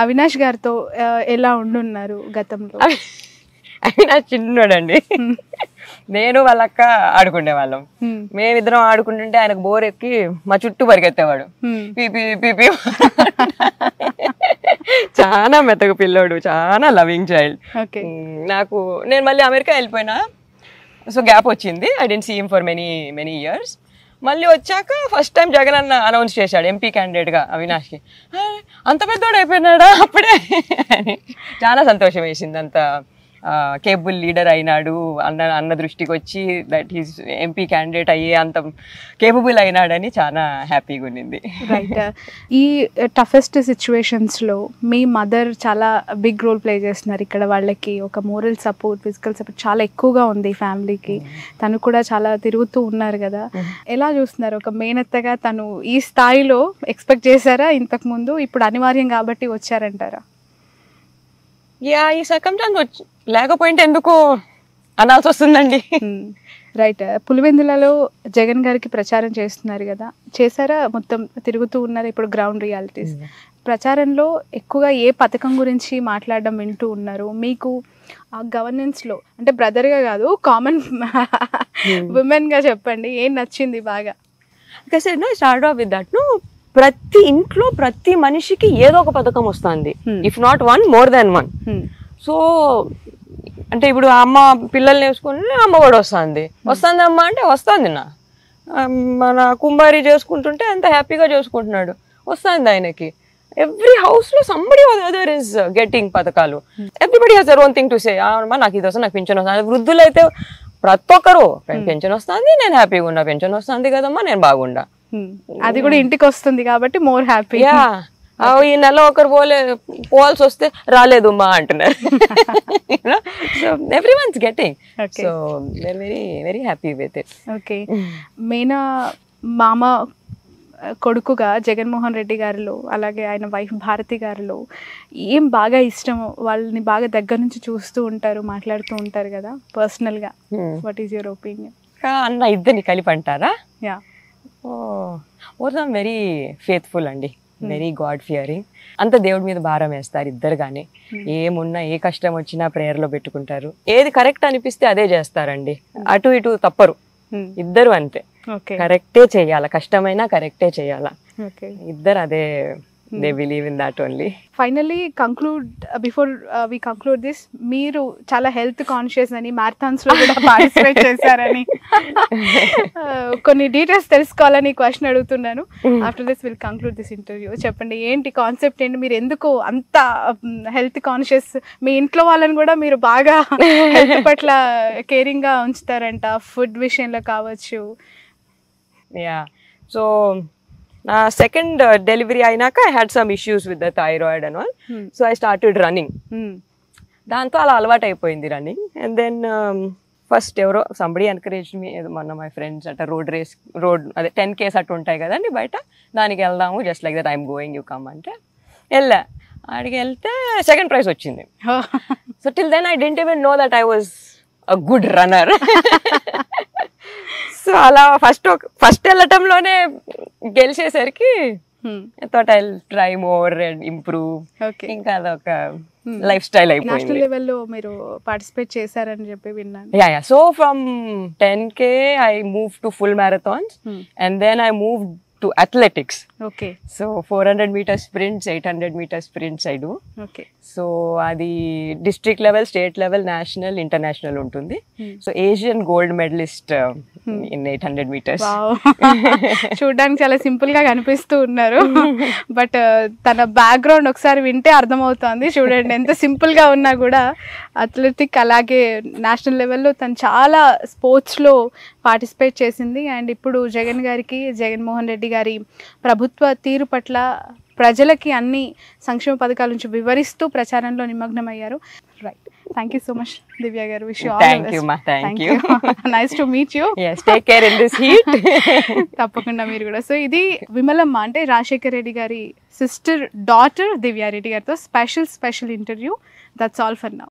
అవినాష్ గారితో ఎలా ఉండున్నారు గతంలో? అవినాష్ చిన్నోడండి. నేను వాళ్ళక్క ఆడుకునే వాళ్ళం. మేమిద్దరం ఆడుకుంటుంటే ఆయనకు బోర్ ఎక్కి మా చుట్టూ పరిగెత్తేవాడు. PP PP. చాలా మెత్తగ పిల్లోడు, చాలా లవింగ్ చైల్డ్. నేను మళ్ళీ అమెరికా వెళ్ళిపోయినా, సో గ్యాప్ వచ్చింది. I didn't see him for many years. మళ్ళీ వచ్చాక ఫస్ట్ టైం జగన్ అన్న అనౌన్స్ చేశాడు ఎంపీ క్యాండిడేట్ గా అవినాష్కి. అంత పెద్దోడు అయిపోయినాడా అప్పుడే అని చాలా సంతోషం వేసింది. అంత కేబుల్ లీడర్ అయినాడు అన్న దృష్టికి వచ్చి దట్ ఈస్ ఎంపీ క్యాండిడేట్ అయ్యే అంత కేపబుల్ అయినాడని చాలా హ్యాపీగా ఉన్నింది. రైట్. ఈ టఫెస్ట్ సిచ్యువేషన్స్లో మీ మదర్ చాలా బిగ్ రోల్ ప్లే చేస్తున్నారు. ఇక్కడ వాళ్ళకి ఒక మోరల్ సపోర్ట్, ఫిజికల్ సపోర్ట్ చాలా ఎక్కువగా ఉంది ఫ్యామిలీకి. తను కూడా చాలా తిరుగుతూ ఉన్నారు కదా, ఎలా చూస్తున్నారు? ఒక మేనత్తగా తను ఈ స్థాయిలో ఎక్స్పెక్ట్ చేశారా ఇంతకుముందు? ఇప్పుడు అనివార్యం కాబట్టి వచ్చారంటారా? ఈ సర్కమ్స్టాన్స్ లేకపోయింటే ఎందుకు అనాల్సి వస్తుందండి. రైట్. పులివెందులలో జగన్ గారికి ప్రచారం చేస్తున్నారు కదా, చేశారా? మొత్తం తిరుగుతూ ఉన్నారు ఇప్పుడు గ్రౌండ్ రియాలిటీస్. ప్రచారంలో ఎక్కువగా ఏ పథకం గురించి మాట్లాడడం వింటూ ఉన్నారు? మీకు ఆ గవర్నెన్స్లో అంటే బ్రదర్గా కాదు, కామన్ ఉమెన్గా చెప్పండి, ఏం నచ్చింది బాగా? స్టార్ట్ ఆఫ్ విత్ దట్, ప్రతి ఇంట్లో ప్రతి మనిషికి ఏదో ఒక పథకం వస్తుంది. If not one, more than one. So అంటే ఇప్పుడు అమ్మ పిల్లల్ని వేసుకుంటే అమ్మ కూడా వస్తుంది అమ్మ అంటే వస్తుంది. మన కుంబారి చేసుకుంటుంటే అంత హ్యాపీగా చేసుకుంటున్నాడు, వస్తుంది ఆయనకి. ఎవ్రీ హౌస్ లో సంబడి అదర్ ఇస్ గెట్టింగ్ పథకాలు. Everybody has their own thing to say. నాకు ఇది వస్తుంది, నాకు పింఛన్ వస్తుంది. వృద్ధులు అయితే ప్రతి ఒక్కరు పెన్షన్ వస్తుంది, నేను హ్యాపీగా ఉన్నా, పెన్షన్ వస్తుంది కదమ్మా, నేను బాగుండా. అది కూడా ఇంటికి వస్తుంది కాబట్టి మోర్ హ్యాపీ. ఈ నెల ఒకరు పోవాల్సి వస్తే రాలేదు మా అంటున్నారు. So everyone's getting, so they very very happy with it. Okay. మేనా మామ కొడుకుగా జగన్మోహన్ రెడ్డి గారిలో, అలాగే ఆయన వైఫ్ భారతి గారిలో ఏం బాగా ఇష్టం? వాళ్ళని బాగా దగ్గర నుంచి చూస్తూ ఉంటారు, మాట్లాడుతూ ఉంటారు కదా పర్సనల్గా. What is your opinion? అన్న ఇద్దరిని కలిపి అంటారా? యా. వెరీ ఫేత్ఫుల్ అండి, వెరీ గాడ్ ఫియరింగ్. అంత దేవుడి మీద భారం వేస్తారు ఇద్దరు. కానీ ఏమున్నా, ఏ కష్టం వచ్చినా ప్రేయర్లో పెట్టుకుంటారు. ఏది కరెక్ట్ అనిపిస్తే అదే చేస్తారండి, అటు ఇటు తప్పరు ఇద్దరు. అంతే, కరెక్టే చెయ్యాల, కష్టమైనా కరెక్టే చెయ్యాల ఇద్దరు. అదే, they believe in that only. Finally, before we conclude this, మీరు చాలా హెల్త్ కాన్షియస్ అని, మ్యారథాన్స్ లో కూడా పార్టిసిపేట్ చేశారని కొన్ని డీటెయిల్స్ తెలుసుకోవాలని క్వశ్చన్ అడుగుతున్నాను. After this will conclude this interview. చెప్పండి, ఏంటి కాన్సెప్ట్ ఏంటి? మీరు ఎందుకు అంత హెల్త్ కాన్షియస్? మీ ఇంట్లో వాళ్ళని కూడా మీరు బాగా హెల్త్ పట్ల కేరింగ్ గా ఉంచుతారంట, ఫుడ్ విషయంలో కావచ్చు. సో నా సెకండ్ డెలివరీ అయినాక I had some issues with the thyroid and all. So I started running. దాంతో అలా అలవాటు అయిపోయింది రన్నింగ్. అండ్ దెన్ ఫస్ట్ ఎవరో సంబడి ఎన్కరేజ్ మీ, మొన్న మై ఫ్రెండ్స్ అట్లా రోడ్ అదే 10K అట్టు ఉంటాయి కదండి బయట, దానికి వెళ్దాము, just like that I'm going, you come అంటే వెళ్ళా. ఆడికి వెళ్తే సెకండ్ ప్రైజ్ వచ్చింది. So till then I didn't even know that I was a good runner. So అలా ఫస్ట్ వెళ్ళటంలోనే గెలిచేసరికి thought I try more and improve. ఇంకా అదొక లైఫ్ స్టైల్ అయిపోయింది. నేషనల్ లెవెల్లో మీరు పార్టిసిపేట్ చేశారని చెప్పి విన్నాను. So from 10K I moved to full marathons, and then I moved to athletics. Okay. So 400 meter sprints, 800 meter sprints I do. Okay. So adi district level, state level, national, international ఉంటుంది. So Asian gold medalist in 800 meters. Wow. చూడడానికి చాలా simple గా కనిపిస్తూ ఉన్నారు, but తన background ఒకసారి వింటే అర్థమవుతుంది. చూడండి ఎంత సింపుల్ గా ఉన్నా కూడా అథ్లెటిక్, అలాగే నేషనల్ లెవెల్లో తను చాలా స్పోర్ట్స్ లో పార్టిసిపేట్ చేసింది. అండ్ ఇప్పుడు జగన్మోహన్ రెడ్డి గారి ప్రభుత్వ తీరు పట్ల ప్రజలకి అన్ని సంక్షేమ పథకాల నుంచి వివరిస్తూ ప్రచారంలో నిమగ్నమయ్యారు. Right. Thank you so much Divya గారు. Wish you all the best. Thank you. Nice to meet you. yes, take care in this heat. తప్పకుండా మీరు కూడా. సో ఇది విమలమ్మ, అంటే రాజశేఖర్ రెడ్డి గారి డాటర్ దివ్య రెడ్డి గారితో special interview. That's all for now.